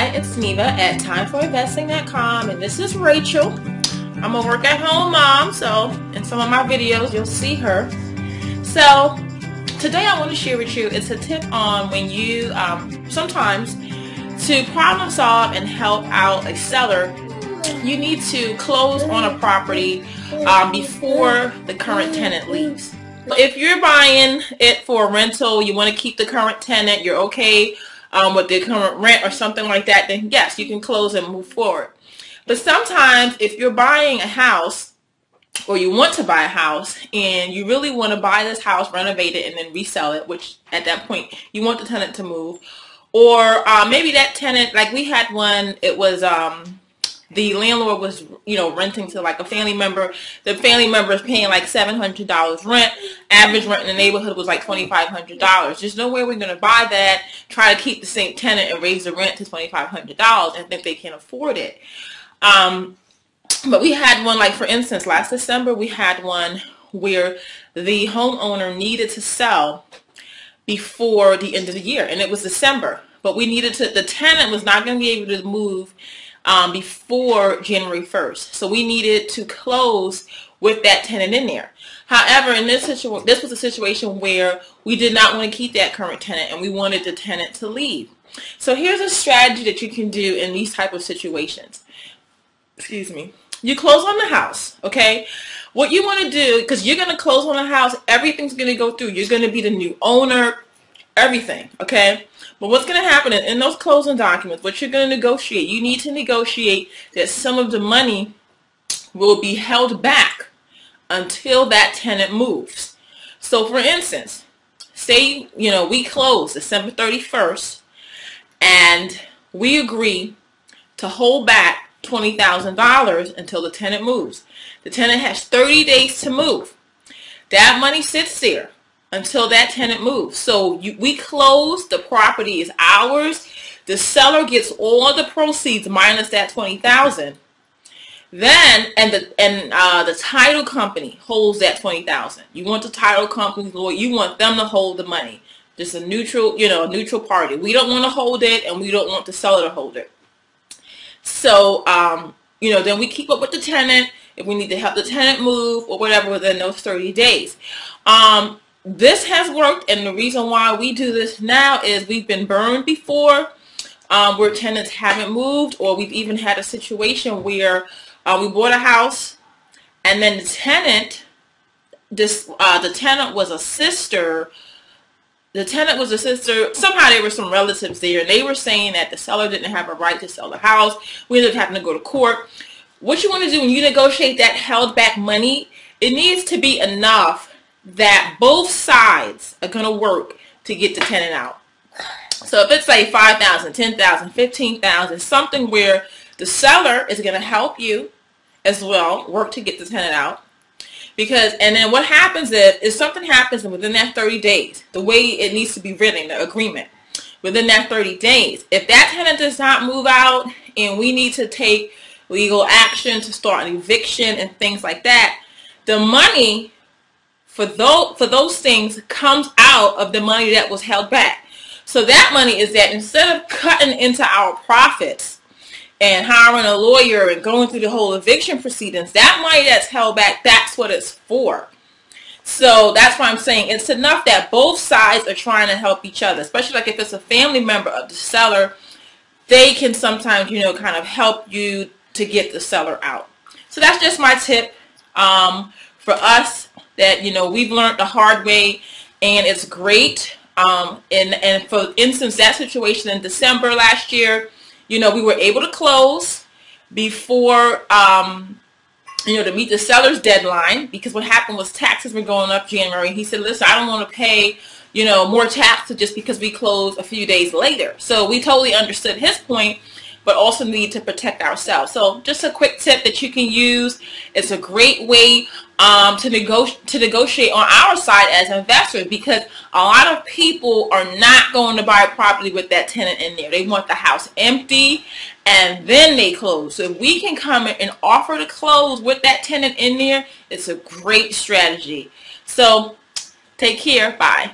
Hi, it's Neva at timeforinvesting.com, and this is Rachel. I'm a work-at-home mom, so in some of my videos you'll see her. So today I want to share with you, it's a tip on when you sometimes to problem solve and help out a seller, you need to close on a property before the current tenant leaves. If you're buying it for a rental, you want to keep the current tenant, you're okay with the current rent or something like that, then yes, you can close and move forward. But sometimes if you're buying a house, or you want to buy a house, and you really want to buy this house, renovate it, and then resell it, which at that point you want the tenant to move, or maybe that tenant, like we had one, it was the landlord was, renting to like a family member. The family member is paying like $700 rent. Average rent in the neighborhood was like $2,500. There's no way we're going to buy that, try to keep the same tenant and raise the rent to $2,500 and think they can afford it. But we had one, like for instance, last December, we had one where the homeowner needed to sell before the end of the year, and it was December. But we needed to, the tenant was not going to be able to move before January 1st. So we needed to close with that tenant in there. However, in this situation, this was a situation where we did not want to keep that current tenant and we wanted the tenant to leave. So here's a strategy that you can do in these type of situations. Excuse me. You close on the house, okay? What you want to do, because you're going to close on the house, everything's going to go through. You're going to be the new owner, everything, okay? But what's going to happen in those closing documents, what you're going to negotiate, you need to negotiate that some of the money will be held back until that tenant moves. So for instance, say, we close December 31st and we agree to hold back $20,000 until the tenant moves. The tenant has 30 days to move. That money sits there until that tenant moves. So we close, the property is ours. The seller gets all the proceeds minus that $20,000. Then the title company holds that $20,000. You want the title company, Lord, you want them to hold the money. Just a neutral, a neutral party. We don't want to hold it, and we don't want the seller to hold it. So then we keep up with the tenant if we need to help the tenant move or whatever within those 30 days. This has worked, and the reason why we do this now is we've been burned before where tenants haven't moved, or we've even had a situation where we bought a house and then the tenant, the tenant was a sister. The tenant was a sister. Somehow there were some relatives there, and they were saying that the seller didn't have a right to sell the house. We ended up having to go to court. What you want to do when you negotiate that held back money, it needs to be enough that both sides are going to work to get the tenant out. So if it's like $5,000, $10,000, $15,000, something where the seller is going to help you as well work to get the tenant out. And then what happens if something happens within that 30 days, the way it needs to be written, the agreement, within that 30 days, if that tenant does not move out and we need to take legal action to start an eviction and things like that, the money for those things comes out of the money that was held back. So that money is that instead of cutting into our profits and hiring a lawyer and going through the whole eviction proceedings, that money that's held back, that's what it's for. So that's why I'm saying it's enough that both sides are trying to help each other, especially like if it's a family member of the seller, they can sometimes, kind of help you to get the seller out. So that's just my tip for us that, we've learned the hard way, and it's great. And for instance, that situation in December last year, we were able to close before, to meet the seller's deadline, because what happened was taxes were going up January. He said, listen, I don't want to pay, more taxes just because we closed a few days later. So we totally understood his point, but also need to protect ourselves. So just a quick tip that you can use. It's a great way to negotiate on our side as investors, because a lot of people are not going to buy a property with that tenant in there. They want the house empty and then they close. So if we can come in and offer to close with that tenant in there, it's a great strategy. So take care. Bye.